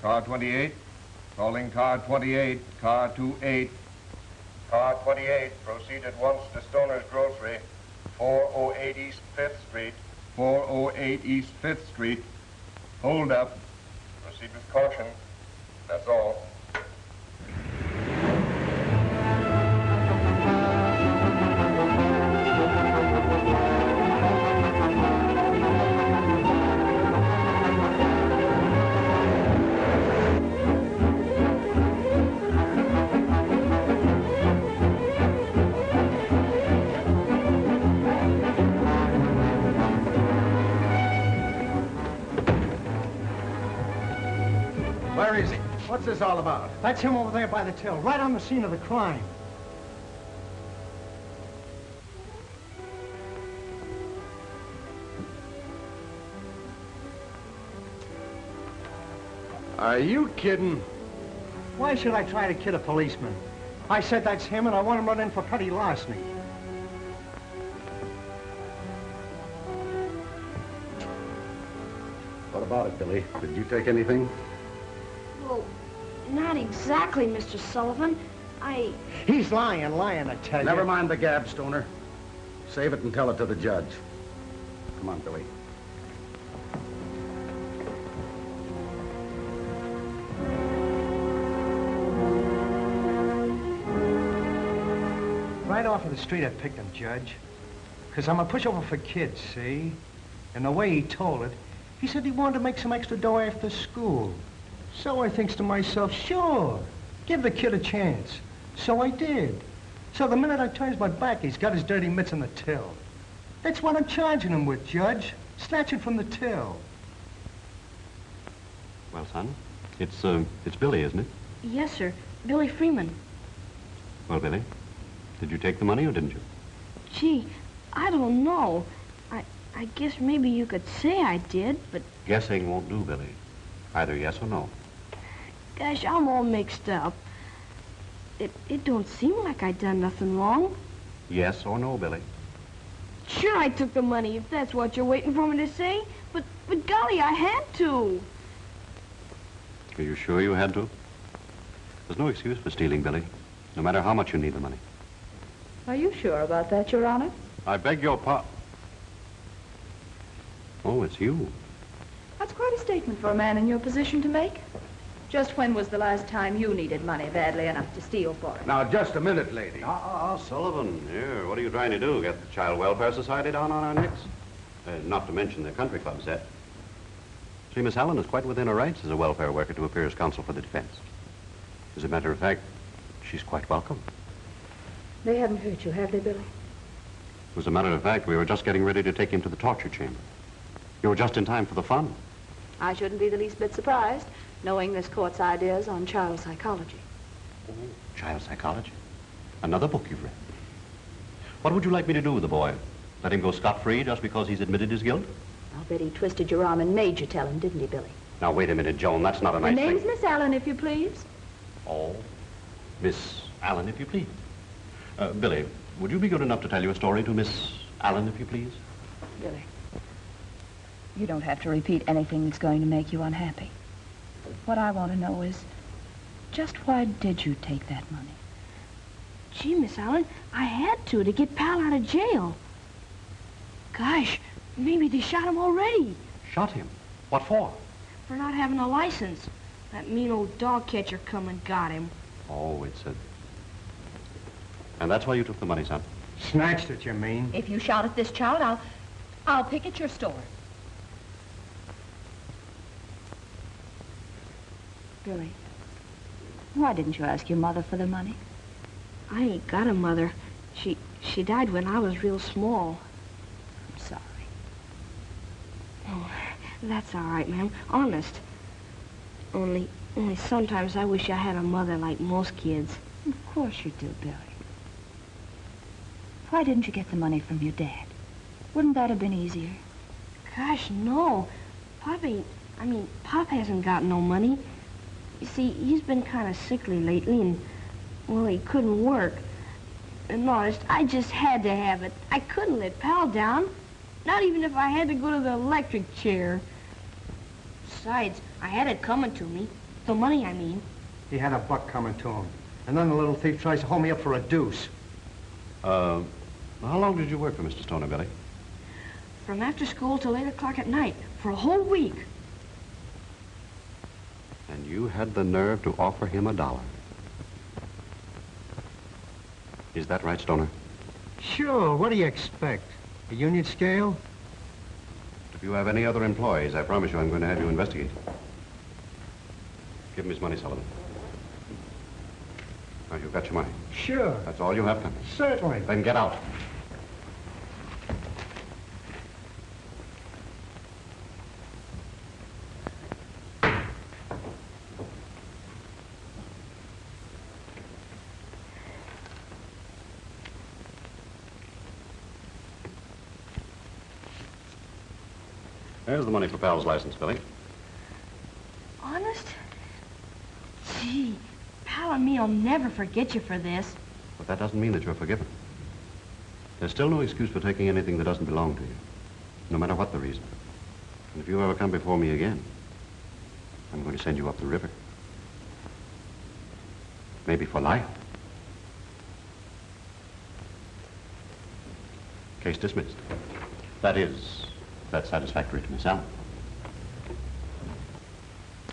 Car 28, calling car 28, car 28. Car 28, proceed at once to Stoner's Grocery, 408 East 5th Street, 408 East 5th Street. Hold up. Proceed with caution. That's all. Where is he? What's this all about? That's him over there by the till, right on the scene of the crime. Are you kidding? Why should I try to kid a policeman? I said that's him, and I want him run in for petty larceny. What about it, Billy? Did you take anything? Well, not exactly, Mr. Sullivan. He's lying, I tell you. Never mind the gab, Stoner. Save it and tell it to the judge. Come on, Billy. Right off of the street I picked him, Judge. Because I'm a pushover for kids, see? And the way he told it, he said he wanted to make some extra dough after school. So I thinks to myself, sure, give the kid a chance. So I did. So the minute I turns my back, he's got his dirty mitts in the till. That's what I'm charging him with, Judge. Snatching from the till. Well, son, it's Billy, isn't it? Yes, sir. Billy Freeman. Well, Billy, did you take the money or didn't you? Gee, I don't know. I guess maybe you could say I did, but... Guessing won't do, Billy. Either yes or no. Gosh, I'm all mixed up. It don't seem like I done nothing wrong. Yes or no, Billy? Sure, I took the money, if that's what you're waiting for me to say. But golly, I had to. Are you sure you had to? There's no excuse for stealing, Billy, no matter how much you need the money. Are you sure about that, Your Honor? I beg your pardon. Oh, it's you. That's quite a statement for a man in your position to make. Just when was the last time you needed money badly enough to steal for it? Now, just a minute, lady. Sullivan, here, what are you trying to do? Get the Child Welfare Society down on our necks? Not to mention the country club set. See, Miss Allen is quite within her rights as a welfare worker to appear as counsel for the defense. As a matter of fact, she's quite welcome. They haven't hurt you, have they, Billy? As a matter of fact, we were just getting ready to take him to the torture chamber. You were just in time for the fun. I shouldn't be the least bit surprised, knowing this court's ideas on child psychology. Oh, child psychology? Another book you've read. What would you like me to do with the boy? Let him go scot-free just because he's admitted his guilt? I'll bet he twisted your arm and made you tell him, didn't he, Billy? Now, wait a minute, Joan. That's not a nice thing. The name's Miss Allen, if you please. Oh, Miss Allen, if you please. Billy, would you be good enough to tell your story to Miss Allen, if you please? Billy, you don't have to repeat anything that's going to make you unhappy. What I want to know is, just why did you take that money? Gee, Miss Allen, I had to get Pal out of jail. Gosh, maybe they shot him already. Shot him? What for? For not having a license. That mean old dog catcher come and got him. Oh, it's a... And that's why you took the money, son? Snatched it, you mean? If you shout at this child, I'll picket your store. Billy, why didn't you ask your mother for the money? I ain't got a mother. She died when I was real small. I'm sorry. Oh, that's all right, ma'am. Honest. Only sometimes I wish I had a mother like most kids. Of course you do, Billy. Why didn't you get the money from your dad? Wouldn't that have been easier? Gosh, no. Pop hasn't got no money. You see, he's been kind of sickly lately, and, well, he couldn't work. And honest, I just had to have it. I couldn't let Pal down. Not even if I had to go to the electric chair. Besides, I had it coming to me. The money, I mean. He had a buck coming to him. And then the little thief tries to hold me up for a deuce. How long did you work for Mr. Stoner, Billy? From after school till 8 o'clock at night, for a whole week. And you had the nerve to offer him $1. Is that right, Stoner? Sure, what do you expect? A union scale? If you have any other employees, I promise you I'm going to have you investigate. Give him his money, Sullivan. Now, you've got your money. Sure. That's all you have coming. Certainly. Then get out. There's the money for Pal's license, Billy. Honest? Gee, Pal and me'll never forget you for this. But that doesn't mean that you're forgiven. There's still no excuse for taking anything that doesn't belong to you, no matter what the reason. And if you ever come before me again, I'm going to send you up the river. Maybe for life. Case dismissed. That is, that's satisfactory to Miss Allen.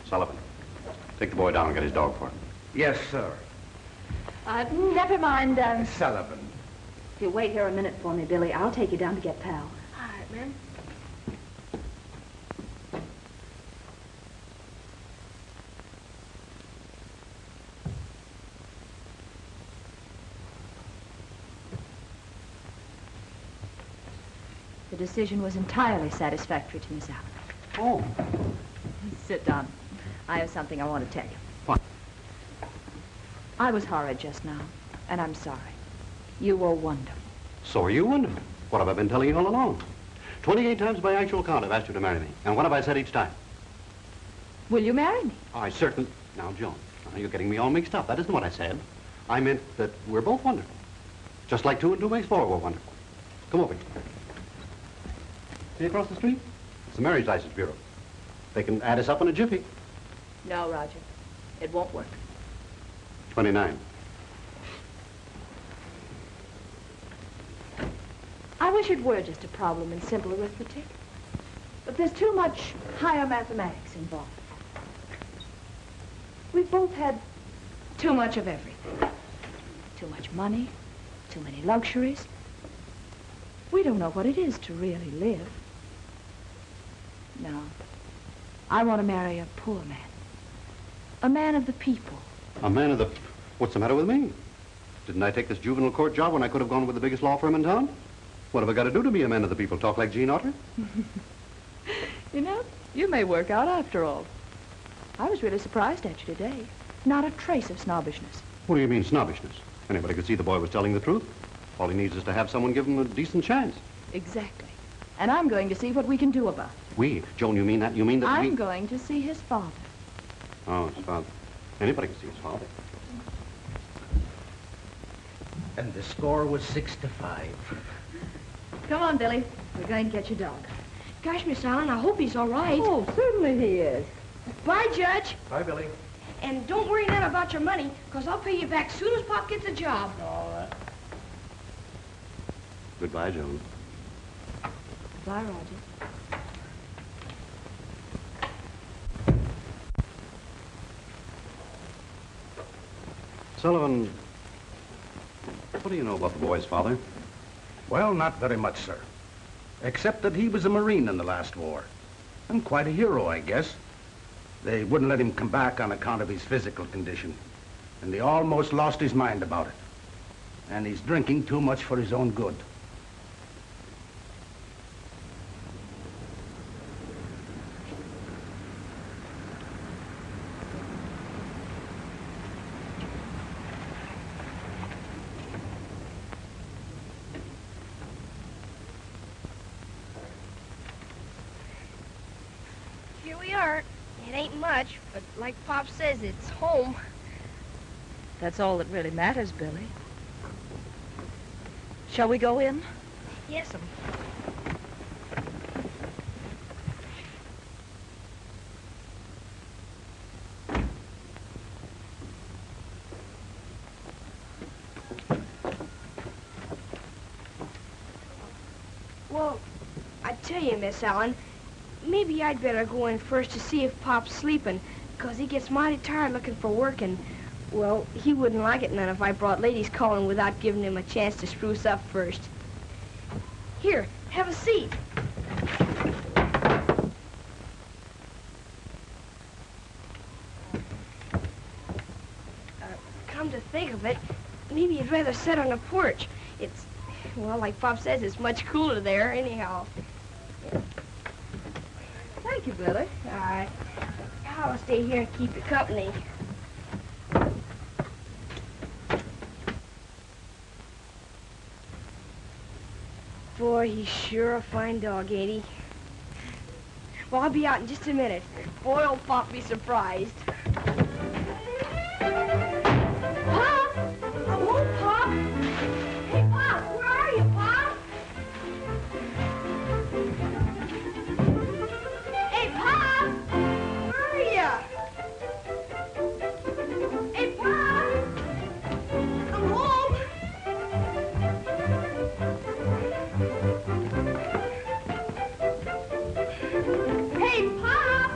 Sullivan, take the boy down and get his dog for him. Yes, sir. Never mind, Sullivan. If you wait here a minute for me, Billy, I'll take you down to get Pal. All right, ma'am. The decision was entirely satisfactory to Miss Allen. Oh. Sit down. I have something I want to tell you. What? I was horrid just now, and I'm sorry. You were wonderful. So are you wonderful. What have I been telling you all along? 28 times by actual count I've asked you to marry me. And what have I said each time? Will you marry me? I certainly... Now, Joan, now you're getting me all mixed up. That isn't what I said. I meant that we're both wonderful. Just like 2 and 2 makes 4, we're wonderful. Come over here. See across the street? It's the Marriage License Bureau. They can add us up in a jiffy. No, Roger. It won't work. 29. I wish it were just a problem in simple arithmetic. But there's too much higher mathematics involved. We've both had too much of everything. Too much money, too many luxuries. We don't know what it is to really live. No. I want to marry a poor man. A man of the people. A man of the... What's the matter with me? Didn't I take this juvenile court job when I could have gone with the biggest law firm in town? What have I got to do to be a man of the people? Talk like Gene Otter? You know, you may work out after all. I was really surprised at you today. Not a trace of snobbishness. What do you mean, snobbishness? Anybody could see the boy was telling the truth. All he needs is to have someone give him a decent chance. Exactly. And I'm going to see what we can do about it. We? Joan, you mean that? You mean that I'm going to see his father. Oh, his father. Anybody can see his father. And the score was 6-5. Come on, Billy. We're going to get your dog. Gosh, Miss Allen, I hope he's all right. Oh, certainly he is. Bye, Judge. Bye, Billy. And don't worry none about your money, because I'll pay you back soon as Pop gets a job. All right. Goodbye, Joan. Bye, Roger. Sullivan, what do you know about the boy's father? Well, not very much, sir. Except that he was a Marine in the last war. And quite a hero, I guess. They wouldn't let him come back on account of his physical condition. And he almost lost his mind about it. And he's drinking too much for his own good. Here we are. It ain't much, but like Pop says, it's home. That's all that really matters, Billy. Shall we go in? Yes'm. tell you, Miss Ellen, maybe I'd better go in first to see if Pop's sleeping, 'cause he gets mighty tired looking for work, and, well, he wouldn't like it none if I brought ladies calling without giving him a chance to spruce up first. Here, have a seat. Come to think of it, maybe you'd rather sit on the porch. It's, well, like Pop says, it's much cooler there, anyhow. Thank you, Billy. All right. I'll stay here and keep you company. Boy, he's sure a fine dog, ain't he? Well, I'll be out in just a minute. Boy, old Pop be surprised. Pop! I'm home, Pop! Hey, Pop, where are you, Pop? Hey, Pop! Where are you? Hey, Pop! I'm home! Hey, Pop!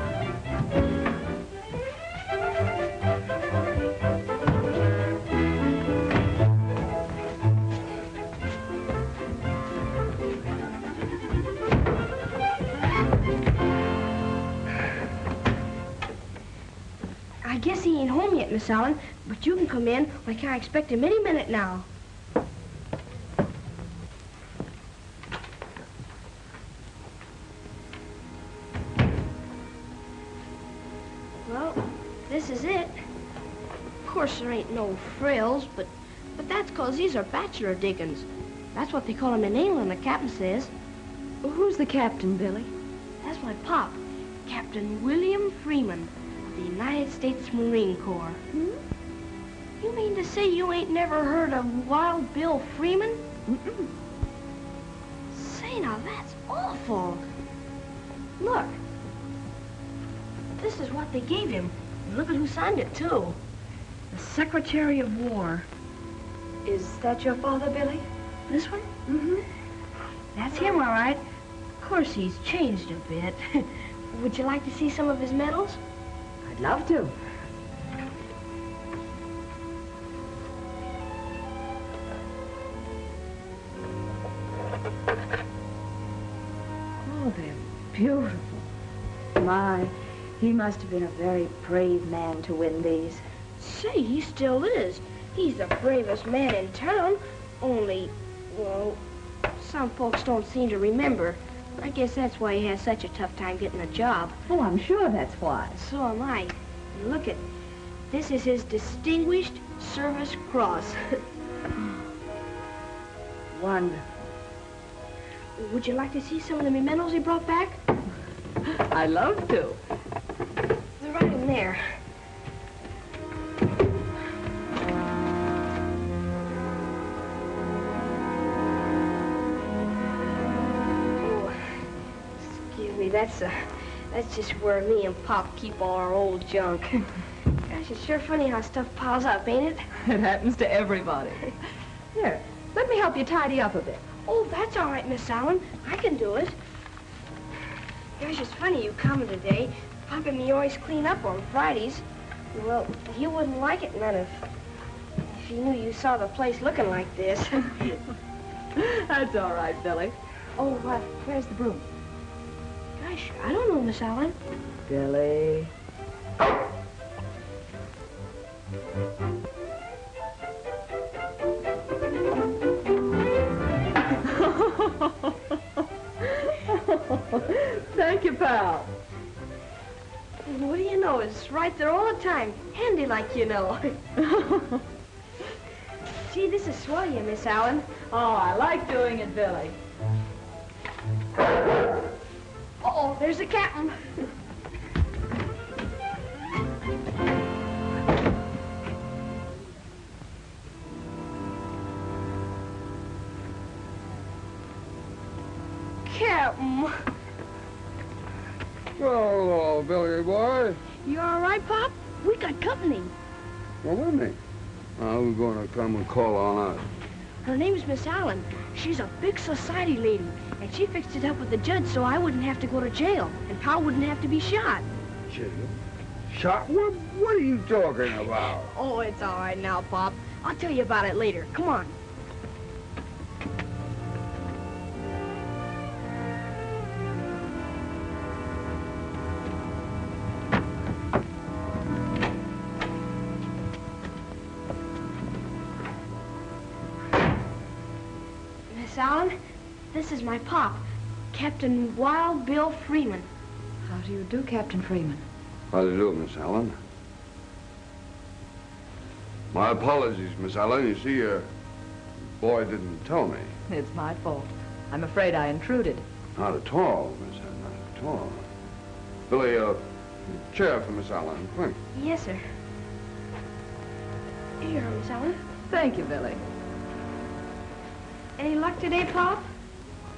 I guess he ain't home yet, Miss Ellen, but you can come in like I expect him any minute now. Well, this is it. Of course, there ain't no frills, but that's 'cause these are bachelor diggins. That's what they call them in England, the captain says. Who's the captain, Billy? That's my pop, Captain William Freeman of the United States Marine Corps. Hmm? You mean to say you ain't never heard of Wild Bill Freeman? Mm-mm. Say, now that's awful. Look. This is what they gave him. And look at who signed it, too. The Secretary of War. Is that your father, Billy? This one? Mm-hmm. That's him, all right. Of course, he's changed a bit. Would you like to see some of his medals? I'd love to. Oh, they're beautiful. My, he must have been a very brave man to win these. Say, he still is. He's the bravest man in town. Only, well, some folks don't seem to remember. I guess that's why he has such a tough time getting a job. Oh, I'm sure that's why. So am I. And look at, this is his Distinguished Service Cross. Wonderful. Would you like to see some of the mementos he brought back? I'd love to. They're right in there. Oh, excuse me, that's just where me and Pop keep all our old junk. Gosh, it's sure funny how stuff piles up, ain't it? It happens to everybody. Here, let me help you tidy up a bit. Oh, that's all right, Miss Allen. I can do it. Gosh, it's funny you coming today. Pop and me always clean up on Fridays. Well, you wouldn't like it none if you knew you saw the place looking like this. That's all right, Billy. Oh, where's the broom? Gosh, I don't know, Miss Allen. Billy. Thank you, pal. What do you know? It's right there all the time. Handy like you know. Gee, this is swell, you, Miss Allen. Oh, I like doing it, Billy. Uh-oh, there's the captain. Captain. Well, hello, Billy boy. You all right, Pop? We got company. Well, with me. Who's going to come and call on us? Her name's Miss Allen. She's a big society lady. And she fixed it up with the judge so I wouldn't have to go to jail, and Pa wouldn't have to be shot. Jail? Shot? What are you talking about? Oh, it's all right now, Pop. I'll tell you about it later. Come on. Miss Allen, this is my pop, Captain Wild Bill Freeman. How do you do, Captain Freeman? How do you do, Miss Allen? My apologies, Miss Allen. You see, boy didn't tell me. It's my fault. I'm afraid I intruded. Not at all, Miss Allen, not at all. Billy, chair for Miss Allen, quick. Yes, sir. Here, Miss Allen. Thank you, Billy. Any luck today, Pop?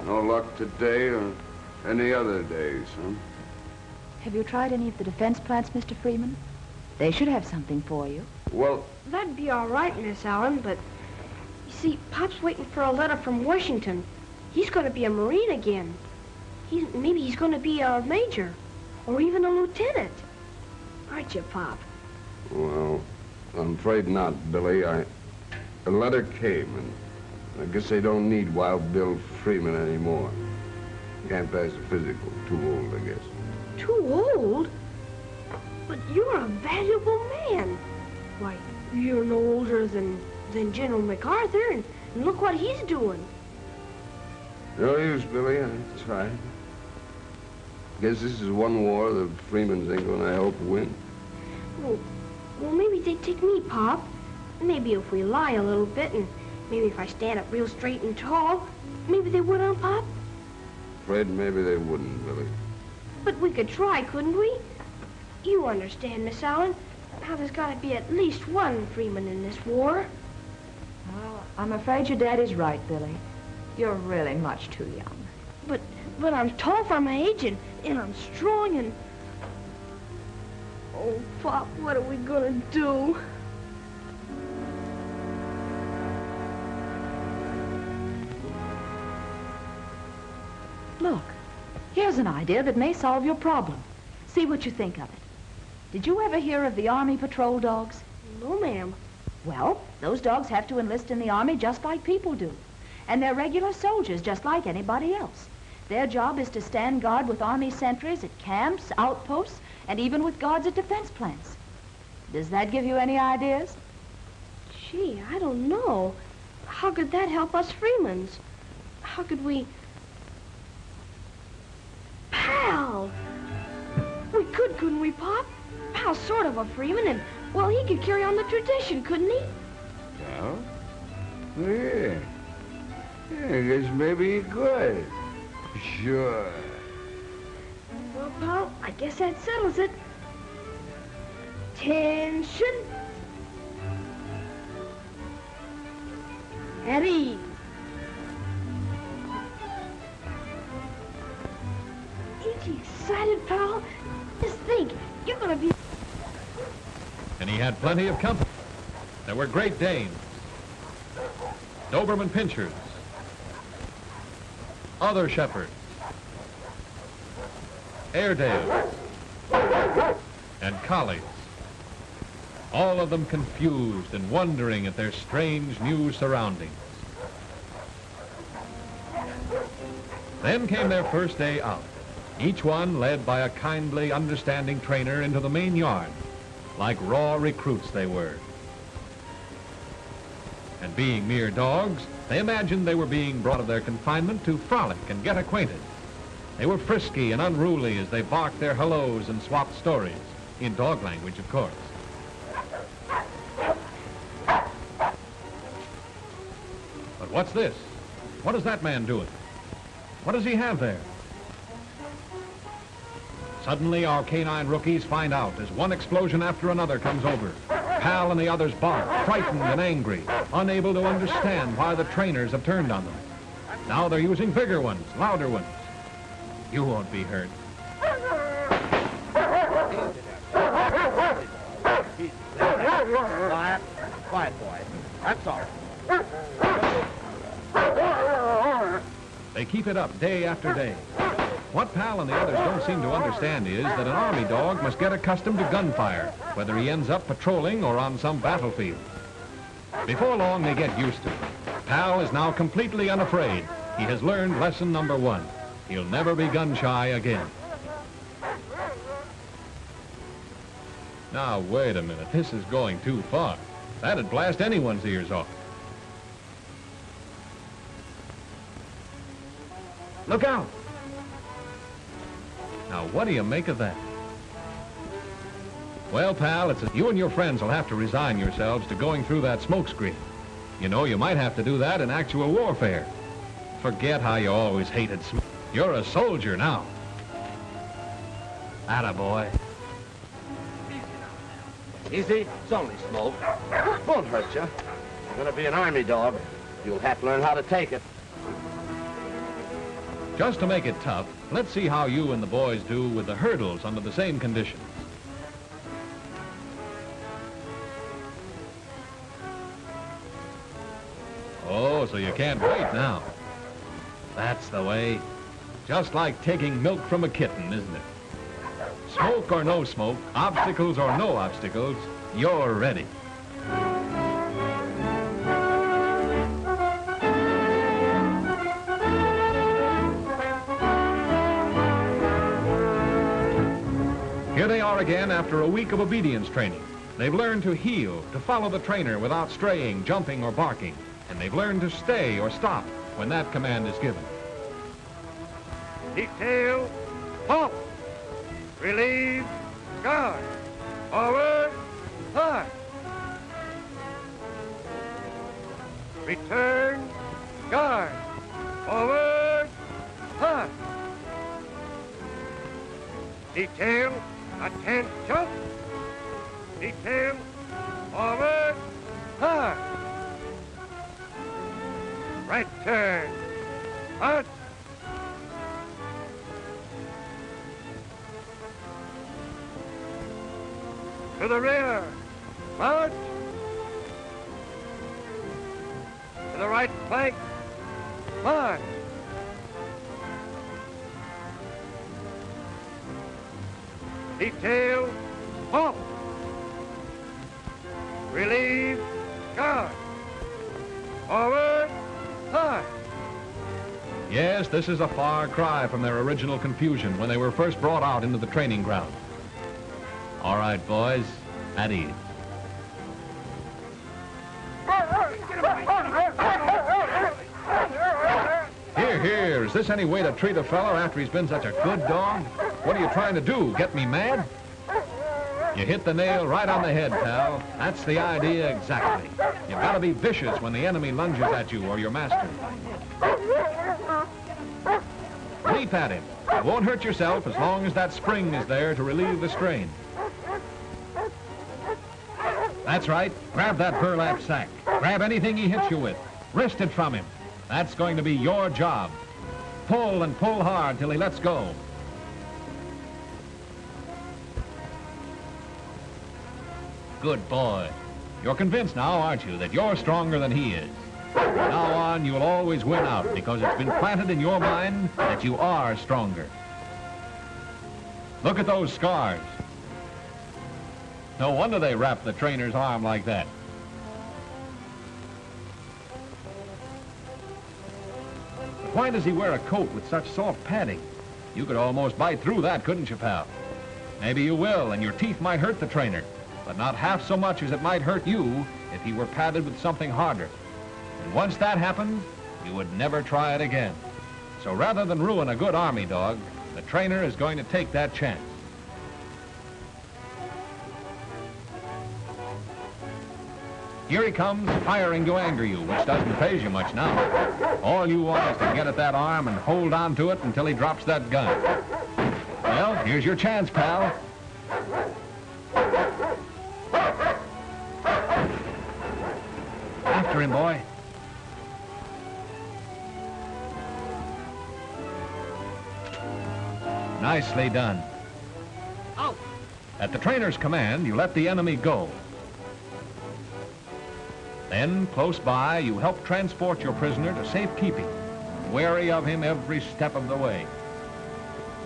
No luck today or any other day, son. Have you tried any of the defense plants, Mr. Freeman? They should have something for you. Well, That'd be all right, Miss Allen, but you see, Pop's waiting for a letter from Washington. He's going to be a Marine again. Maybe he's going to be a major or even a lieutenant. Aren't you, Pop? well, I'm afraid not, Billy. A letter came, and I guess they don't need Wild Bill Freeman anymore. Can't pass the physical. Too old, I guess. Too old? But you're a valuable man. Why, you're no older than General MacArthur, and look what he's doing. No use, Billy. I tried. Guess this is one war the Freemans ain't gonna help win. Well, maybe they'd take me, Pop. Maybe if we lie a little bit, and maybe if I stand up real straight and tall, maybe they would, huh, Pop? Afraid maybe they wouldn't, Billy. But we could try, couldn't we? You understand, Miss Allen, how there's got to be at least one Freeman in this war. Well, I'm afraid your daddy's right, Billy. You're really much too young. But I'm tall for my age, and I'm strong, and... Oh, Pop, what are we gonna do? Look, here's an idea that may solve your problem. See what you think of it. Did you ever hear of the Army patrol dogs? No, ma'am. Well, those dogs have to enlist in the Army just like people do. And they're regular soldiers just like anybody else. Their job is to stand guard with Army sentries at camps, outposts, and even with guards at defense plants. Does that give you any ideas? Gee, I don't know. How could that help us Freemans? How could we... Pal! We could, couldn't we, Pop? Pal's sort of a Freeman, and, well, he could carry on the tradition, couldn't he? Well? Yeah. I guess maybe he could. Sure. Well, Pal, I guess that settles it. Attention! At ease. Ain't you excited, Pal? Just think, you're gonna be... And he had plenty of company. There were Great Danes, Doberman Pinschers, other shepherds, Airedales, and collies, all of them confused and wondering at their strange new surroundings. Then came their first day out, each one led by a kindly, understanding trainer into the main yard, like raw recruits they were. And being mere dogs, they imagined they were being brought of their confinement to frolic and get acquainted. They were frisky and unruly as they barked their hellos and swapped stories, in dog language, of course. But what's this? What is that man doing? What does he have there? Suddenly, our canine rookies find out as one explosion after another comes over. Pal and the others bark, frightened and angry, unable to understand why the trainers have turned on them. Now they're using bigger ones, louder ones. You won't be hurt. Quiet. Quiet, boy. That's all. They keep it up day after day. What Pal and the others don't seem to understand is that an Army dog must get accustomed to gunfire, whether he ends up patrolling or on some battlefield. Before long, they get used to it. Pal is now completely unafraid. He has learned lesson number 1. He'll never be gun-shy again. Now, wait a minute. This is going too far. That'd blast anyone's ears off. Look out! Now, what do you make of that? Well, Pal, you and your friends will have to resign yourselves to going through that smoke screen. You know, you might have to do that in actual warfare. Forget how you always hated smoke. You're a soldier now. Attaboy. Easy, it's only smoke. Won't hurt you. You're gonna be an Army dog. You'll have to learn how to take it. Just to make it tough, let's see how you and the boys do with the hurdles under the same conditions. Oh, so you can't wait now. That's the way. Just like taking milk from a kitten, isn't it? Smoke or no smoke, obstacles or no obstacles, you're ready. Here they are again after a week of obedience training. They've learned to heel, to follow the trainer without straying, jumping, or barking. And they've learned to stay or stop when that command is given. Detail, halt. Relieve, guard. Forward, hard. Return, guard. Forward, hard. Detail, attention. Detail, forward, hard. Right turn, hard. To the rear, march. To the right flank, march. Detail, halt. Relieve, guard. Forward, hard. Yes, this is a far cry from their original confusion when they were first brought out into the training ground. All right, boys, at ease. Here, is this any way to treat a fellow after he's been such a good dog? What are you trying to do, get me mad? You hit the nail right on the head, pal. That's the idea exactly. You've got to be vicious when the enemy lunges at you or your master. Leap at him. You won't hurt yourself as long as that spring is there to relieve the strain. That's right. Grab that burlap sack. Grab anything he hits you with. Wrest it from him. That's going to be your job. Pull and pull hard till he lets go. Good boy. You're convinced now, aren't you, that you're stronger than he is? From now on, you'll always win out because it's been planted in your mind that you are stronger. Look at those scars. No wonder they wrapped the trainer's arm like that. But why does he wear a coat with such soft padding? You could almost bite through that, couldn't you, pal? Maybe you will, and your teeth might hurt the trainer, but not half so much as it might hurt you if he were padded with something harder. And once that happened, you would never try it again. So rather than ruin a good Army dog, the trainer is going to take that chance. Here he comes, firing to anger you, which doesn't faze you much now. All you want is to get at that arm and hold on to it until he drops that gun. Well, here's your chance, pal. After him, boy. Nicely done. Out. At the trainer's command, you let the enemy go. Then, close by, you help transport your prisoner to safekeeping. wary of him every step of the way.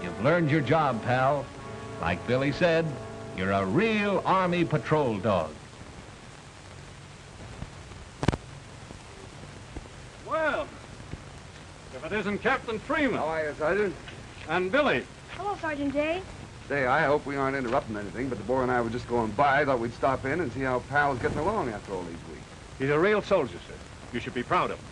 You've learned your job, pal. Like Billy said, you're a real Army patrol dog. Well, if it isn't Captain Freeman. How are you, Sergeant? And Billy. Hello, Sergeant Day. Say, I hope we aren't interrupting anything, but the boy and I were just going by. Thought we'd stop in and see how Pal's getting along after all these weeks. He's a real soldier, sir. You should be proud of him.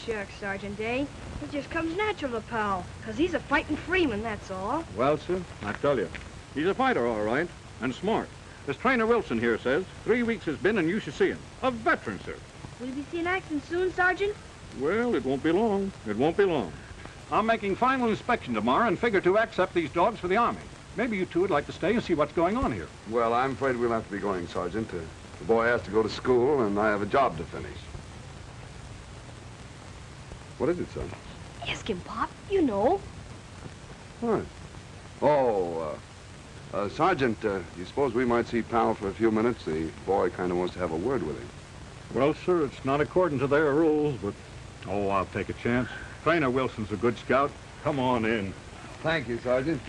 Shucks, Sergeant Day. It just comes natural to Pal, 'cause he's a fighting Freeman, that's all. Well, sir, I tell you, he's a fighter, all right, and smart. As Trainer Wilson here says, 3 weeks has been and you should see him. A veteran, sir. Will you be seeing action soon, Sergeant? Well, it won't be long. It won't be long. I'm making final inspection tomorrow and figure to accept these dogs for the Army. Maybe you two would like to stay and see what's going on here. Well, I'm afraid we'll have to be going, Sergeant. The boy has to go to school, and I have a job to finish. What is it, son? Ask him, Pop. You know. What? Oh, Sergeant, you suppose we might see Pal for a few minutes? The boy kind of wants to have a word with him. Well, sir, it's not according to their rules, but... Oh, I'll take a chance. Trainer Wilson's a good scout. Come on in. Thank you, Sergeant.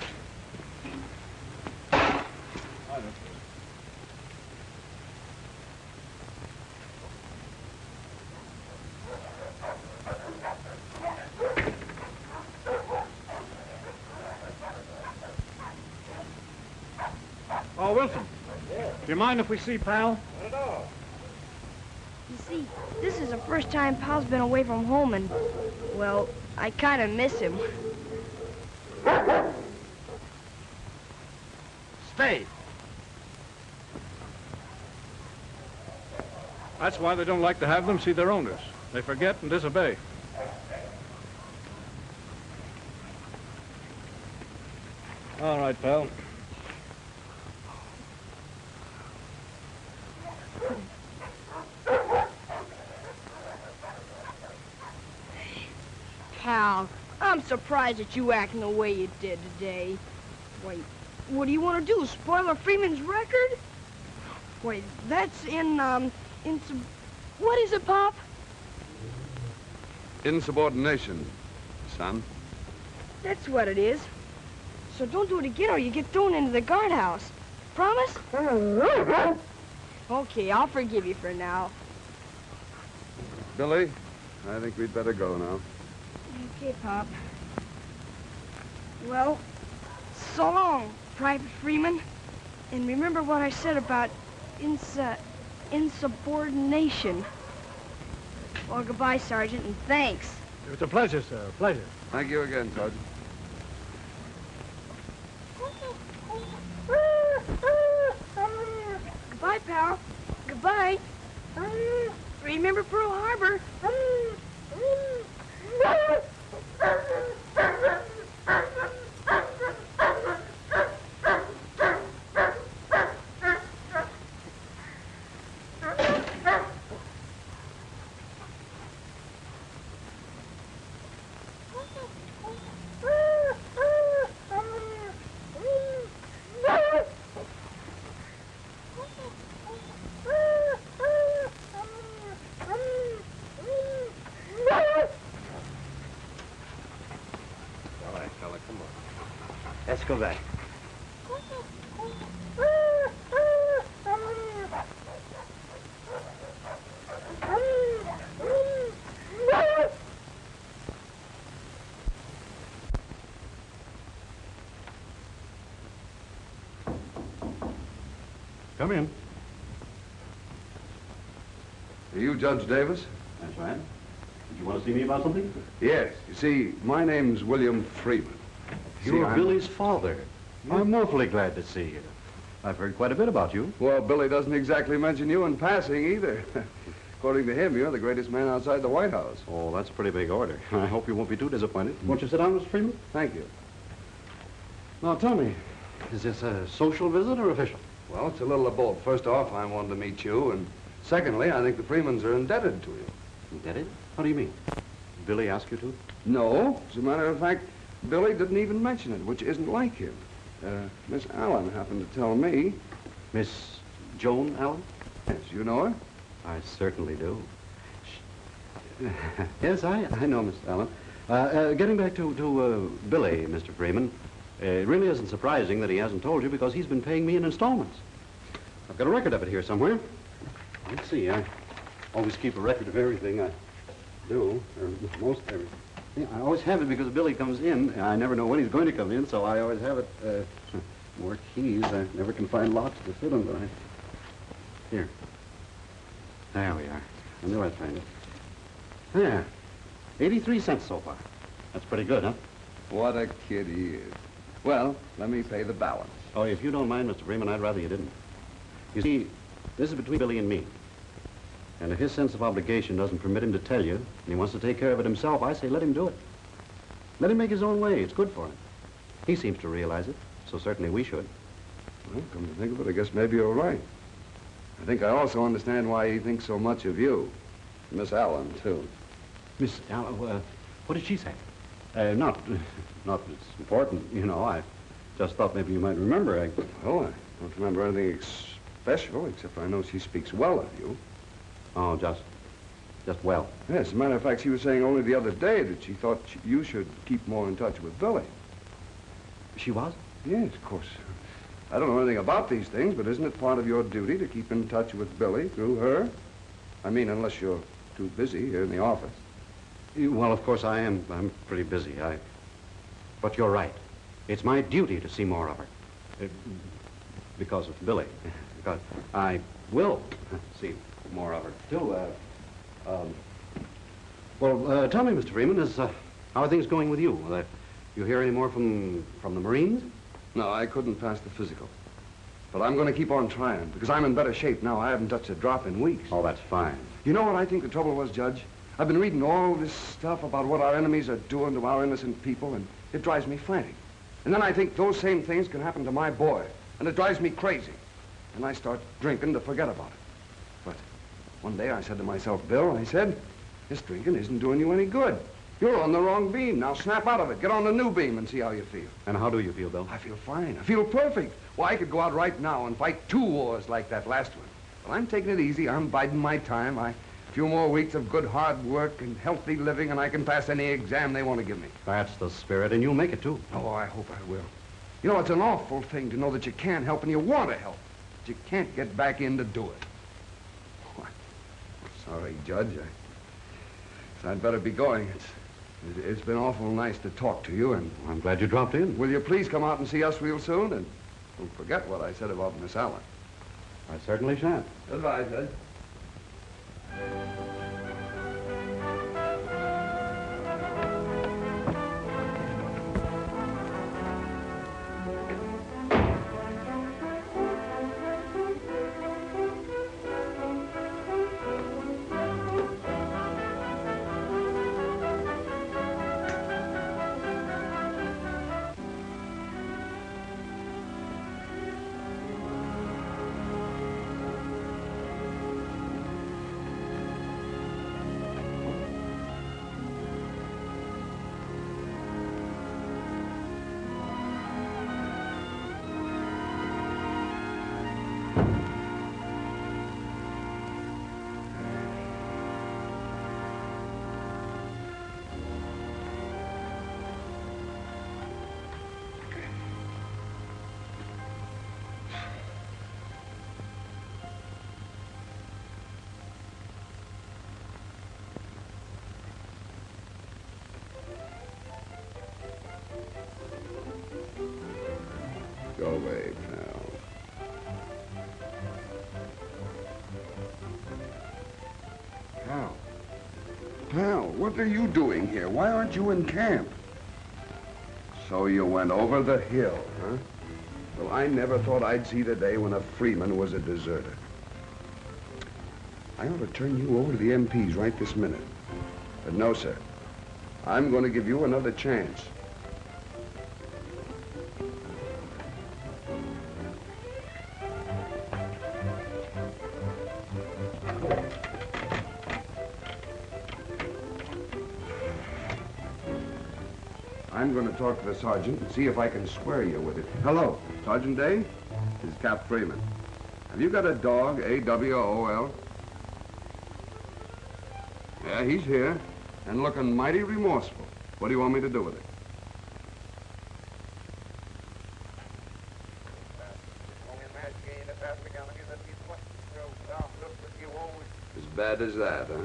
Oh, Wilson. Do you mind if we see Pal? Not at all. You see, this is the first time Pal's been away from home, and, well, I kind of miss him. Stay. That's why they don't like to have them see their owners. They forget and disobey. All right, pal. Pal, I'm surprised that you acting the way you did today. Wait, what do you want to do, spoil a Freeman's record? Wait, that's what is it, Pop? Insubordination, son. That's what it is. So don't do it again or you get thrown into the guardhouse. Promise? Okay, I'll forgive you for now. Billy, I think we'd better go now. Okay, Pop. Well, so long, Private Freeman. And remember what I said about insubordination. Well, goodbye, Sergeant, and thanks. It's a pleasure, sir. A pleasure. Thank you again, Sergeant. Goodbye, pal. Goodbye. Remember Pearl Harbor. Let's go back. Come in. Are you Judge Davis? That's right. Did you want to see me about something? Yes. You see, my name's William Freeman. You're I'm- Billy's father. I'm awfully glad to see you. I've heard quite a bit about you. Well, Billy doesn't exactly mention you in passing either. According to him, you're the greatest man outside the White House. Oh, that's a pretty big order. I hope you won't be too disappointed. Won't you sit down, Mr. Freeman? Thank you. Now, tell me, is this a social visit or official? Well, it's a little of both. First off, I wanted to meet you, and secondly, I think the Freemans are indebted to you. Indebted? How do you mean? Billy asked you to? No. As a matter of fact, Billy didn't even mention it, which isn't like him. Miss Allen happened to tell me. Miss Joan Allen? Yes, you know her? I certainly do. Yes, I know Miss Allen. Getting back to Billy, Mr. Freeman, it really isn't surprising that he hasn't told you because he's been paying me in installments. I've got a record of it here somewhere. Let's see, I always keep a record of everything I do, or most everything. Yeah, I always have it because Billy comes in. I never know when he's going to come in, so I always have it. More keys. I never can find locks to fit them, but Here. There we are. I knew I'd find it. There. 83 cents so far. That's pretty good, huh? What a kid he is. Well, let me pay the balance. Oh, if you don't mind, Mr. Freeman, I'd rather you didn't. You see, this is between Billy and me. And if his sense of obligation doesn't permit him to tell you, and he wants to take care of it himself, I say let him do it. Let him make his own way. It's good for him. He seems to realize it, so certainly we should. Well, come to think of it, I guess maybe you're right. I think I also understand why he thinks so much of you. Miss Allen, too. Miss Allen, what did she say? Not that it's important, you know. I just thought maybe you might remember. Well, I don't remember anything special, except I know she speaks well of you. Oh, just well. Yes, as a matter of fact, she was saying only the other day that she thought you should keep more in touch with Billy. She was? Yes, of course. I don't know anything about these things, but isn't it part of your duty to keep in touch with Billy through her? I mean, unless you're too busy here in the office. Well, of course I am. I'm pretty busy. But you're right. It's my duty to see more of her. Because of Billy. Because I will see more of her, too. Well, tell me, Mr. Freeman, how are things going with you? You hear any more from the Marines? No, I couldn't pass the physical. But I'm going to keep on trying, because I'm in better shape now. I haven't touched a drop in weeks. Oh, that's fine. You know what I think the trouble was, Judge? I've been reading all this stuff about what our enemies are doing to our innocent people, and it drives me frantic. And then I think those same things can happen to my boy, and it drives me crazy. And I start drinking to forget about it. But one day I said to myself, Bill, I said, this drinking isn't doing you any good. You're on the wrong beam. Now snap out of it. Get on the new beam and see how you feel. And how do you feel, Bill? I feel fine. I feel perfect. Why, I could go out right now and fight 2 wars like that last one. But I'm taking it easy. I'm biding my time. A few more weeks of good hard work and healthy living, and I can pass any exam they want to give me. That's the spirit, and you'll make it, too. Oh, I hope I will. You know, it's an awful thing to know that you can help and you want to help, but you can't get back in to do it. Oh, sorry, Judge. I'd better be going. It's been awful nice to talk to you, and I'm glad you dropped in. Will you please come out and see us real soon, and don't forget what I said about Miss Allen. I certainly shan't. Goodbye, Judge. Go away, pal. Pal, what are you doing here? Why aren't you in camp? So you went over the hill, huh? Well, I never thought I'd see the day when a Freeman was a deserter. I ought to turn you over to the MPs right this minute. But no, sir. I'm going to give you another chance. I'm going to talk to the sergeant and see if I can square you with it. Hello, Sergeant Day? This is Cap Freeman. Have you got a dog, A-W-O-L? Yeah, he's here, and looking mighty remorseful. What do you want me to do with it? As bad as that, huh?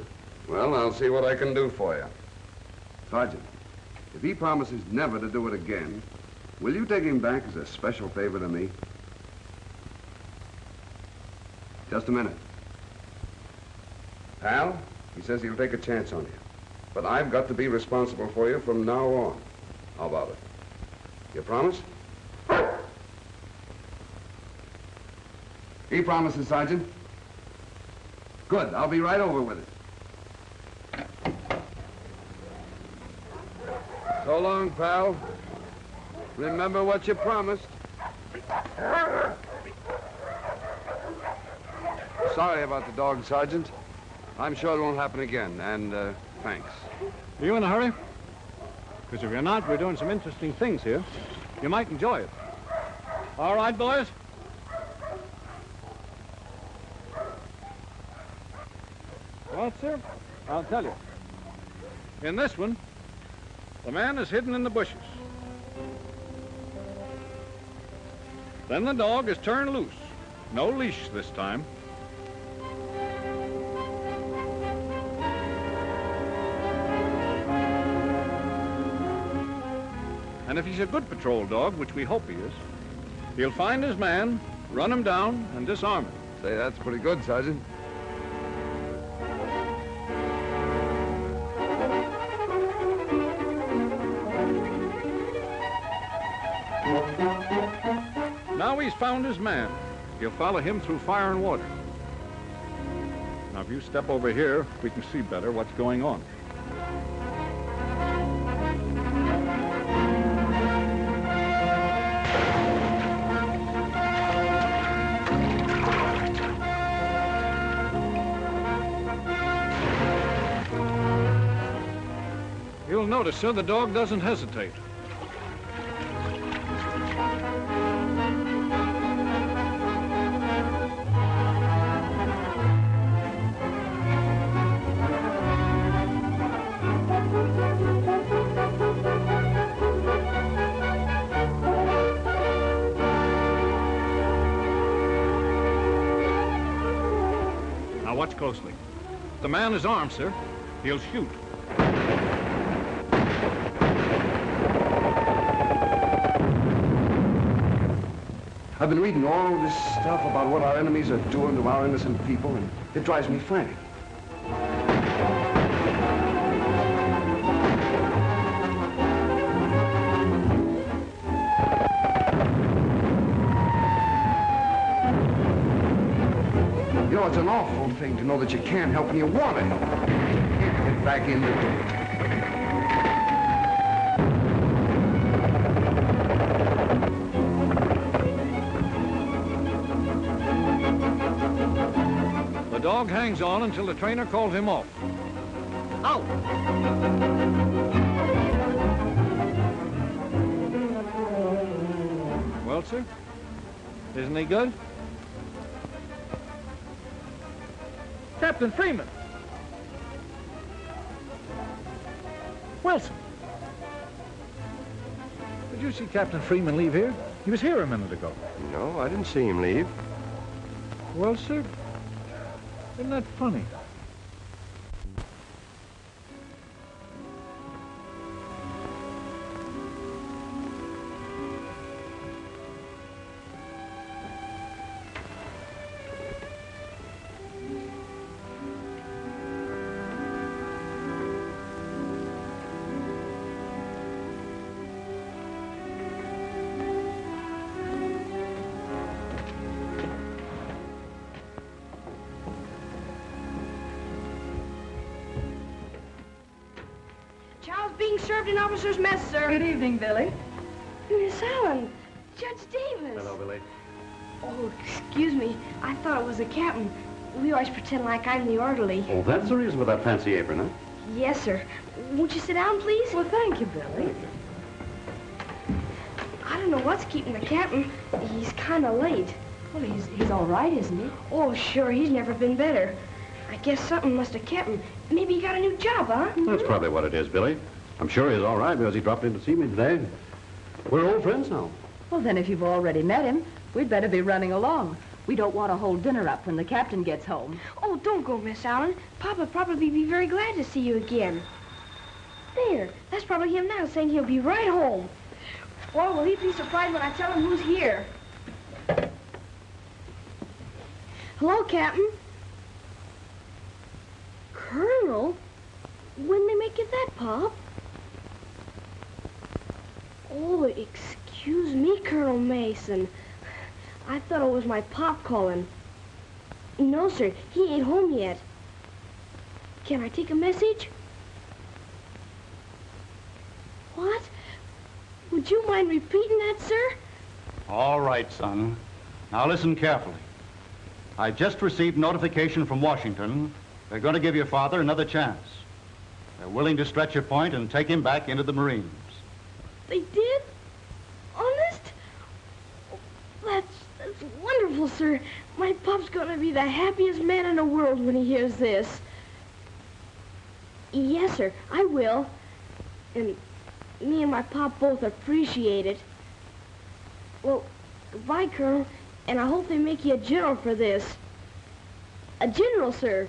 Well, I'll see what I can do for you. Sergeant, if he promises never to do it again, will you take him back as a special favor to me? Just a minute. Pal, he says he'll take a chance on you. But I've got to be responsible for you from now on. How about it? You promise? He promises, Sergeant. Good. I'll be right over with it. So long, pal. Remember what you promised. Sorry about the dog, Sergeant. I'm sure it won't happen again, and thanks. Are you in a hurry? Because if you're not, we're doing some interesting things here. You might enjoy it. All right, boys? Well, sir, I'll tell you. In this one, the man is hidden in the bushes. Then the dog is turned loose. No leash this time. And if he's a good patrol dog, which we hope he is, he'll find his man, run him down, and disarm him. Say, that's pretty good, Sergeant. Now he's found his man. He'll follow him through fire and water. Now, if you step over here, we can see better what's going on. You'll notice, sir, the dog doesn't hesitate. Now watch closely. The man is armed, sir. He'll shoot. I've been reading all this stuff about what our enemies are doing to our innocent people, and it drives me frantic. You know, it's an awful thing to know that you can't help and you want to help. You can't get back in the door. The dog hangs on until the trainer calls him off. Out! Well, sir, isn't he good? Captain Freeman! Wilson! Did you see Captain Freeman leave here? He was here a minute ago. No, I didn't see him leave. Well, sir, isn't that funny? Being served in officer's mess, sir. Good evening, Billy. Miss Allen, Judge Davis. Hello, Billy. Oh, excuse me. I thought it was the captain. We always pretend like I'm the orderly. Oh, that's the reason for that fancy apron, huh? Yes, sir. Won't you sit down, please? Well, thank you, Billy. I don't know what's keeping the captain. He's kind of late. Well, he's all right, isn't he? Oh, sure. He's never been better. I guess something must have kept him. Maybe he got a new job, huh? That's probably what it is, Billy. I'm sure he's all right because he dropped in to see me today. We're old friends now. Well, then if you've already met him, we'd better be running along. We don't want to hold dinner up when the captain gets home. Oh, don't go, Miss Allen. Papa probably be very glad to see you again. There, that's probably him now saying he'll be right home. Boy, will he be surprised when I tell him who's here. Hello, Captain. Colonel? When they make it that, Pop? Oh, excuse me, Colonel Mason. I thought it was my pop calling. No, sir, he ain't home yet. Can I take a message? What? Would you mind repeating that, sir? All right, son. Now listen carefully. I just received notification from Washington. They're going to give your father another chance. They're willing to stretch your point and take him back into the Marines. They did? Honest? That's wonderful, sir. My pop's gonna be the happiest man in the world when he hears this. Yes, sir, I will. And me and my pop both appreciate it. Well, goodbye, Colonel, and I hope they make you a general for this. A general, sir.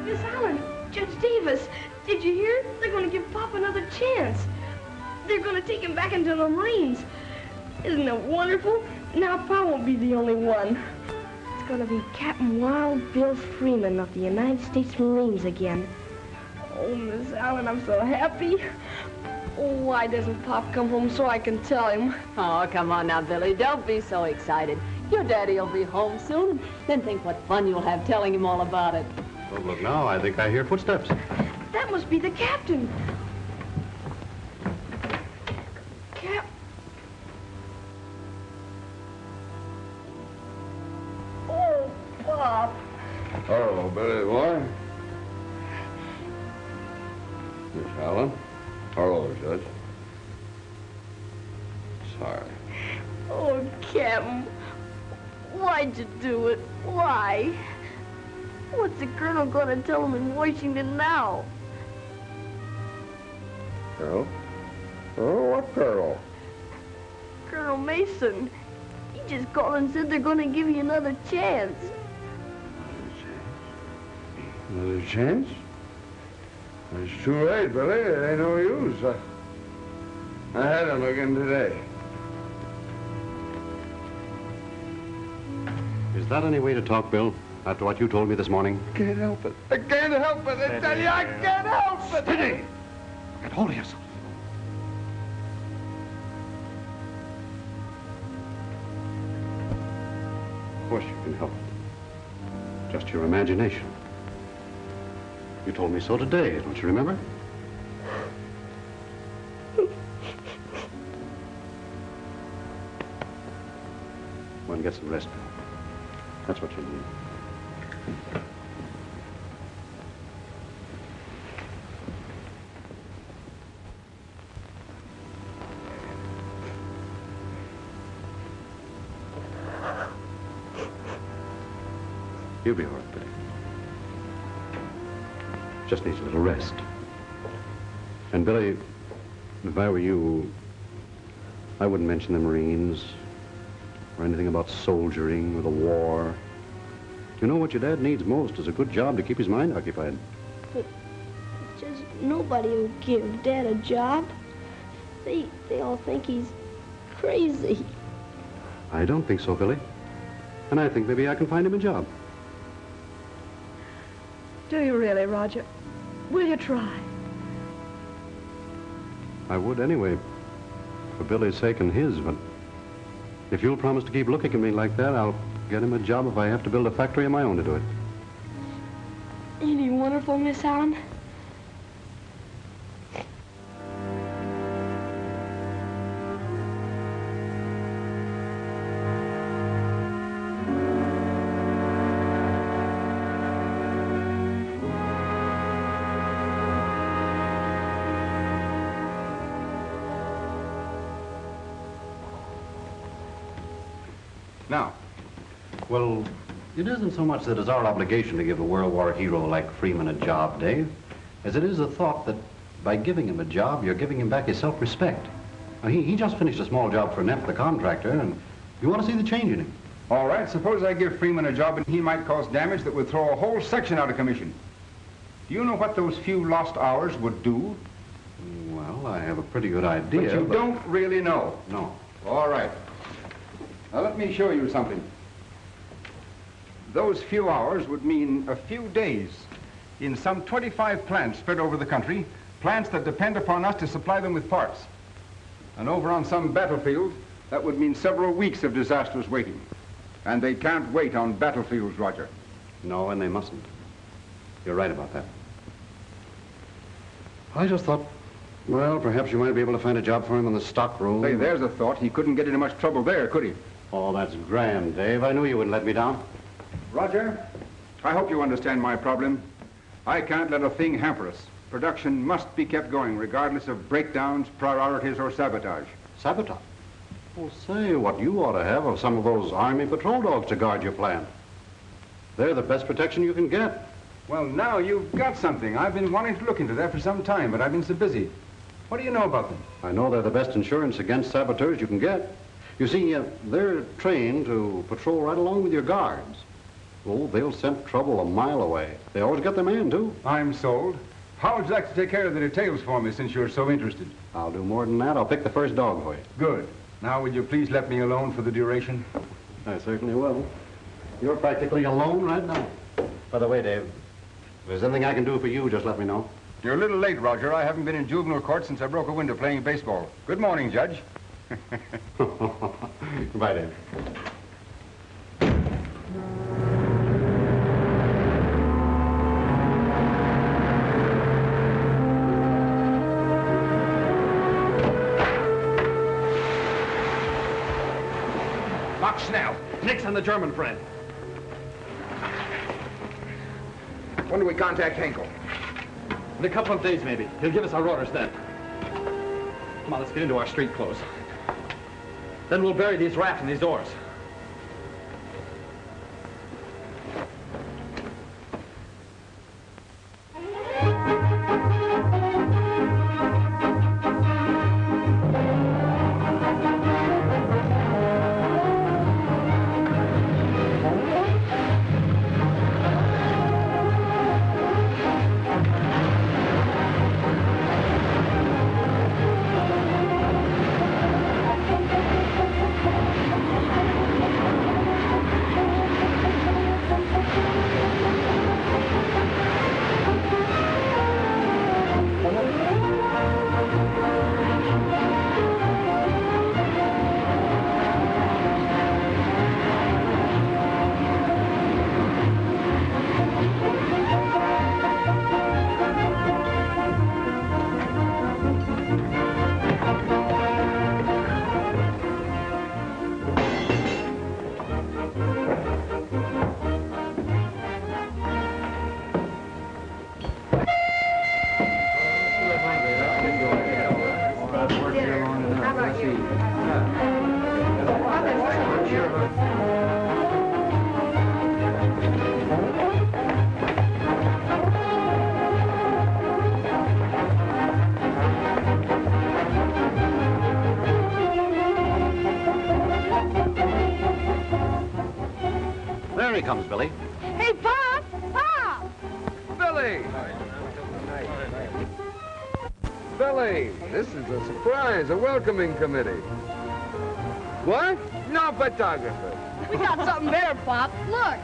Miss Allen, Judge Davis, did you hear? They're going to give Pop another chance. They're going to take him back into the Marines. Isn't it wonderful? Now Pop won't be the only one. It's going to be Captain Wild Bill Freeman of the United States Marines again. Oh, Miss Allen, I'm so happy. Oh, why doesn't Pop come home so I can tell him? Oh, come on now, Billy. Don't be so excited. Your daddy will be home soon. Then think what fun you'll have telling him all about it. Oh, look now, I think I hear footsteps. That must be the captain. Oh, Pop. Oh, Billy boy. Miss Allen. Hello, Judge. Sorry. Oh, Captain. Why'd you do it? Why? What's the colonel gonna tell him in Washington now? Colonel? Oh, what colonel? Colonel Mason. He just called and said they're gonna give you another chance. Another chance? It's too late, Billy. It ain't no use. I had him again today. Is that any way to talk, Bill? After what you told me this morning? Can't help it. I can't help it. I tell you, I can't help it. Steady! Get hold of yourself. Of course you can help it. Just your imagination. You told me so today, don't you remember? Well, get some rest, Bill. That's what you need. You'll be all right, Billy. Just needs a little rest. And, Billy, if I were you, I wouldn't mention the Marines or anything about soldiering or the war. You know what your dad needs most is a good job to keep his mind occupied. But just nobody will give Dad a job. They all think he's crazy. I don't think so, Billy. And I think maybe I can find him a job. Do you really, Roger? Will you try? I would anyway, for Billy's sake and his, but if you'll promise to keep looking at me like that, I'll get him a job if I have to build a factory of my own to do it. Ain't he wonderful, Miss Allen? Now, well, It isn't so much that it's our obligation to give a World War hero like Freeman a job, Dave, as it is the thought that by giving him a job, you're giving him back his self-respect. Now, he just finished a small job for Neff, the contractor, and you want to see the change in him. All right, suppose I give Freeman a job and he might cause damage that would throw a whole section out of commission. Do you know what those few lost hours would do? Well, I have a pretty good idea. But you don't really know? No. All right. Now, let me show you something. Those few hours would mean a few days in some 25 plants spread over the country, plants that depend upon us to supply them with parts. And over on some battlefield, that would mean several weeks of disastrous waiting. And they can't wait on battlefields, Roger. No, and they mustn't. You're right about that. I just thought, well, perhaps you might be able to find a job for him in the stock room. Hey, there's a thought. He couldn't get into much trouble there, could he? Oh, that's grand, Dave. I knew you wouldn't let me down. Roger, I hope you understand my problem. I can't let a thing hamper us. Production must be kept going, regardless of breakdowns, priorities, or sabotage. Sabotage? Well, say, what you ought to have are some of those Army patrol dogs to guard your plant. They're the best protection you can get. Well, now you've got something. I've been wanting to look into that for some time, but I've been so busy. What do you know about them? I know they're the best insurance against saboteurs you can get. You see, they're trained to patrol right along with your guards. Oh, they'll scent trouble a mile away. They always get their man, too. I'm sold. How would you like to take care of the details for me, since you're so interested? I'll do more than that. I'll pick the first dog for you. Good. Now, will you please let me alone for the duration? I certainly will. You're practically alone right now. By the way, Dave, if there's anything I can do for you, just let me know. You're a little late, Roger. I haven't been in juvenile court since I broke a window playing baseball. Good morning, Judge. Goodbye, Dave. Mach schnell. Nix on the German friend. When do we contact Henkel? In a couple of days, maybe. He'll give us our orders then. Come on, let's get into our street clothes. Then we'll bury these rafts in these oars. There he comes, Billy. Hey, Pop! Pop! Billy! Billy, this is a surprise, a welcoming committee. What? No photographer. We got something better, Pop. Look.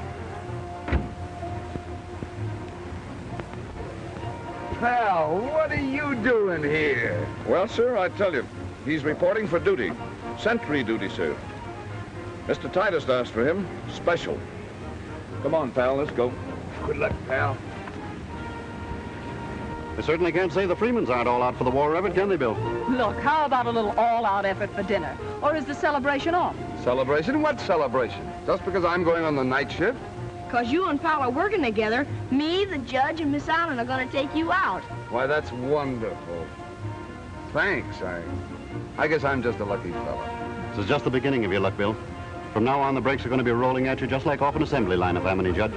Pal, what are you doing here? Well, sir, I tell you, he's reporting for duty. Sentry duty, sir. Mr. Titus asked for him, special. Come on, pal, let's go. Good luck, pal. I certainly can't say the Freemans aren't all out for the war effort, can they, Bill? Look, how about a little all-out effort for dinner? Or is the celebration off? Celebration? What celebration? Just because I'm going on the night shift? Because you and Pal are working together, me, the judge, and Miss Allen are going to take you out. Why, that's wonderful. Thanks. I guess I'm just a lucky fella. This is just the beginning of your luck, Bill. From now on, the brakes are going to be rolling at you just like off an assembly line, if I'm any judge.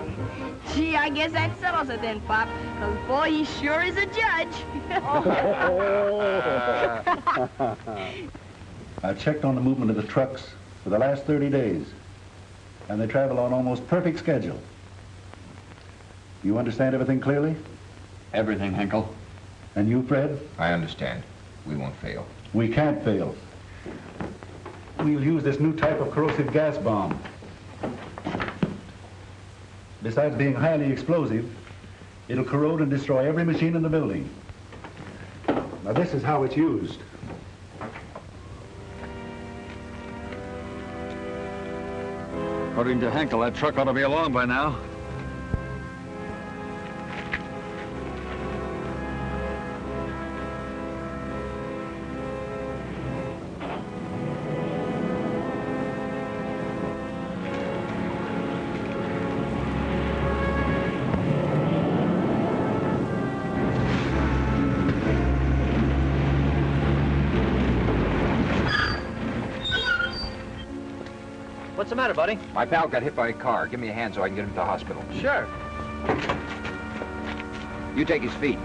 Gee, I guess that settles it then, Pop. Because, boy, he sure is a judge. I checked on the movement of the trucks for the last 30 days, and they travel on almost perfect schedule. You understand everything clearly? Everything, Henkel. And you, Fred? I understand. We won't fail. We can't fail. We'll use this new type of corrosive gas bomb. Besides being highly explosive, it'll corrode and destroy every machine in the building. Now, this is how it's used. According to Henkel, that truck ought to be along by now. What's the matter, buddy? My pal got hit by a car. Give me a hand so I can get him to the hospital. Sure. You take his feet.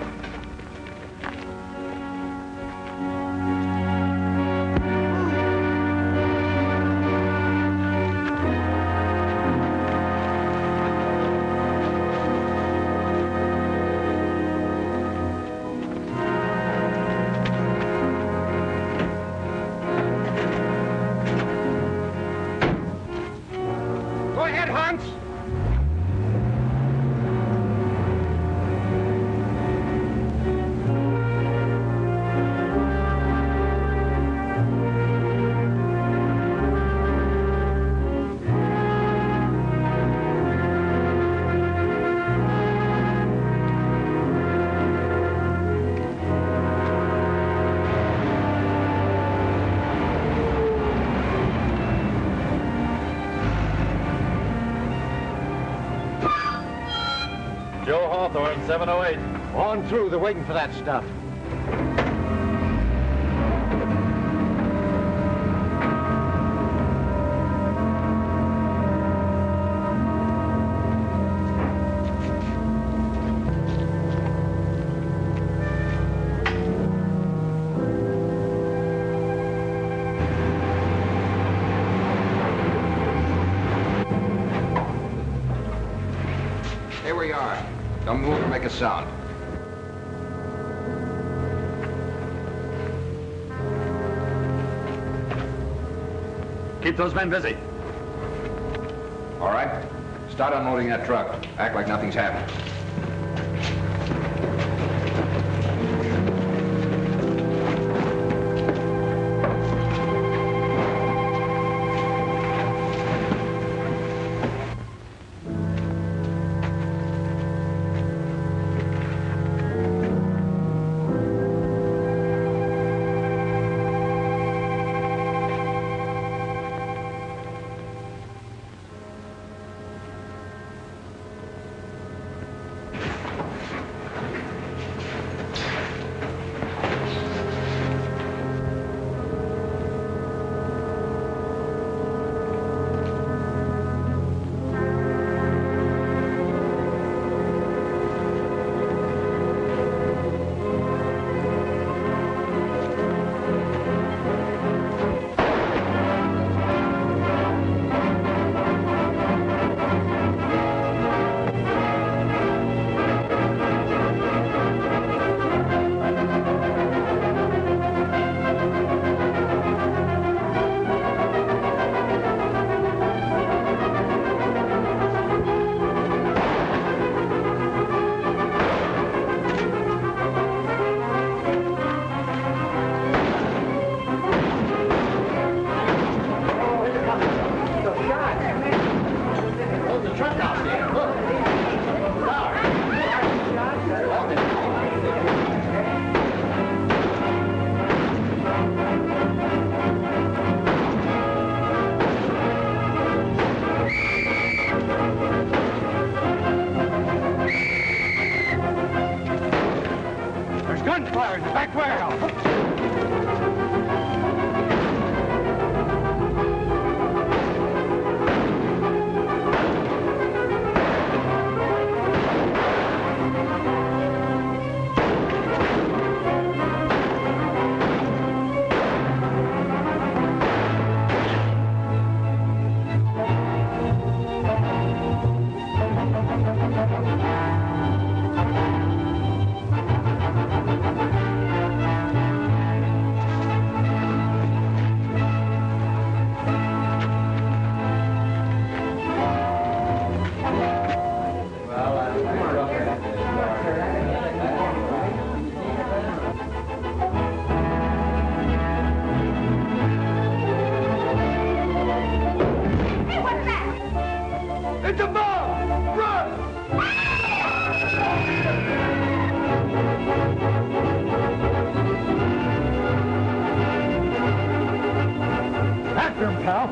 Go ahead, Hans. Joe Hawthorne, 708. On through. They're waiting for that stuff. Here we are. Don't move or make a sound. Keep those men busy. All right? Start unloading that truck. Act like nothing's happened. after him, pal.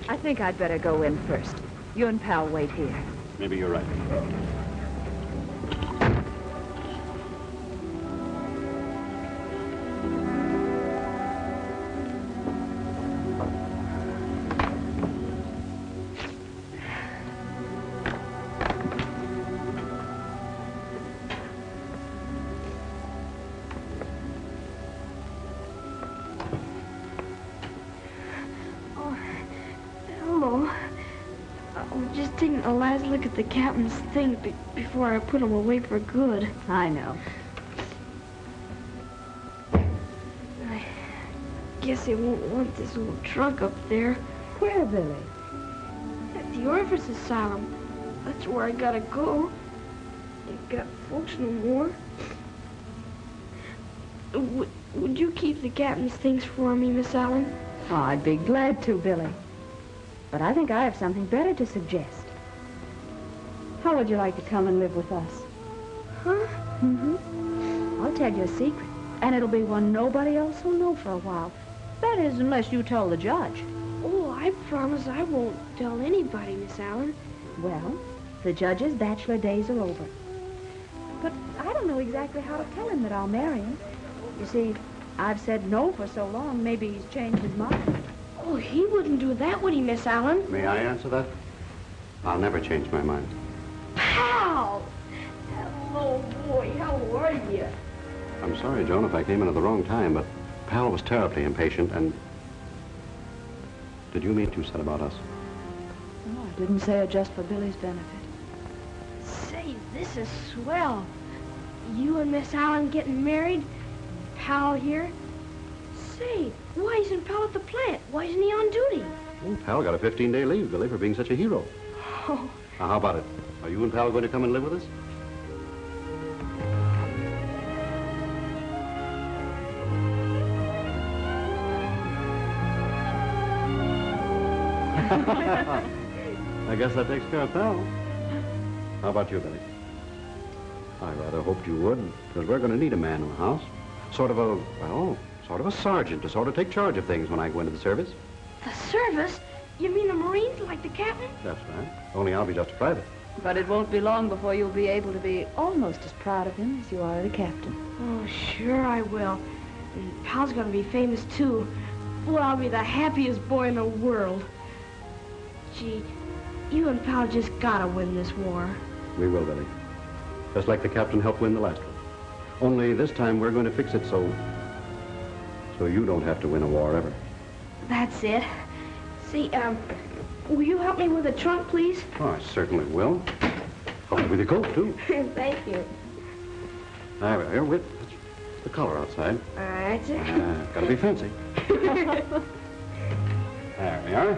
I think I'd better go in first. You and Pal wait here. Maybe you're right. Just taking a last look at the captain's thing before I put him away for good. I know. I guess they won't want this old trunk up there. Where, Billy? At the Orphan's Asylum. That's where I gotta go. Ain't got folks no more. Would you keep the captain's things for me, Miss Allen? Oh, I'd be glad to, Billy. But I think I have something better to suggest. How would you like to come and live with us? Huh? Mm-hmm. I'll tell you a secret, and it'll be one nobody else will know for a while. That is, unless you tell the judge. Oh, I promise I won't tell anybody, Miss Allen. Well, the judge's bachelor days are over. But I don't know exactly how to tell him that I'll marry him. You see, I've said no for so long, maybe he's changed his mind. Oh, he wouldn't do that, would he, Miss Allen? May I answer that? I'll never change my mind. Pal! Hello, boy. How are you? I'm sorry, Joan, if I came in at the wrong time, but Pal was terribly impatient, and... Did you mean what you said about us? No, I didn't say it just for Billy's benefit. Say, this is swell. You and Miss Allen getting married? Pal here? Say, why isn't Pal at the plant? Why isn't he on duty? Well, Pal got a 15-day leave, Billy, for being such a hero. Oh. Now, how about it? Are you and Pal going to come and live with us? I guess that takes care of Pal. How about you, Billy? I rather hoped you would, because we're going to need a man in the house. Sort of a sergeant to sort of take charge of things when I go into the service. The service? You mean the Marines, like the captain? That's right. Only I'll be just a private. But it won't be long before you'll be able to be almost as proud of him as you are the captain. Oh, sure I will. And Pal's gonna be famous, too. Boy, I'll be the happiest boy in the world. Gee, you and Pal just gotta win this war. We will, Billy. Just like the captain helped win the last one. Only this time we're going to fix it so you don't have to win a war ever. That's it. See, will you help me with the trunk, please? Oh, I certainly will. Help me with your coat, too. Thank you. Here, with the collar outside. That's it. Gotta be fancy. There we are.